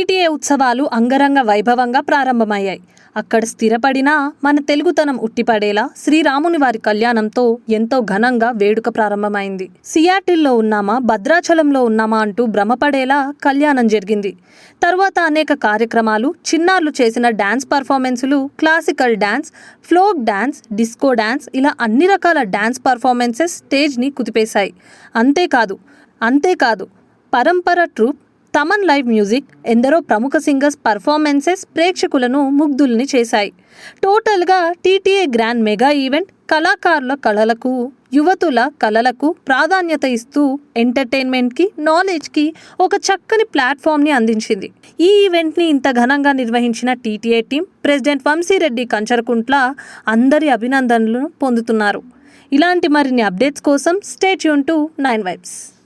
TTA ఉత్సవాలు అంగరంగ వైభవంగా ప్రారంభమయ్యాయి. అక్కడ స్థిరపడిన మన తెలుగుతనం ఉట్టిపడేలా శ్రీరాముని వారి కళ్యాణంతో ఎంతో ఘనంగా వేడుక ప్రారంభమైంది. సియాటిల్లో ఉన్నామా, భద్రాచలంలో ఉన్నామా అంటూ భ్రమపడేలా కళ్యాణం జరిగింది. తర్వాత అనేక కార్యక్రమాలు, చిన్నారులు చేసిన డాన్స్ పర్ఫార్మెన్సులు, classical dance, folk dance, disco dance ఇలా అన్ని రకాల డాన్స్ పర్ఫార్మెన్సెస్ స్టేజ్ని కుదిపేశాయి. అంతేకాదు పరంపర ట్రూప్, తమన్ లైవ్ మ్యూజిక్, ఎందరో ప్రముఖ సింగర్స్ పర్ఫార్మెన్సెస్ ప్రేక్షకులను ముగ్ధుల్ని చేశాయి. టోటల్గా టీటీఏ గ్రాండ్ మెగా ఈవెంట్ కళాకారుల కళలకు, యువతుల కళలకు ప్రాధాన్యత ఇస్తూ ఎంటర్టైన్మెంట్కి, నాలెడ్జ్కి ఒక చక్కని ప్లాట్ఫామ్ని అందించింది. ఈ ఈవెంట్ని ఇంత ఘనంగా నిర్వహించిన TTA team, president Vamsi Reddy Kancharakuntla అందరి అభినందనలను పొందుతున్నారు. ఇలాంటి మరిన్ని అప్డేట్స్ కోసం స్టే ట్యూన్ టు 9 Vibes.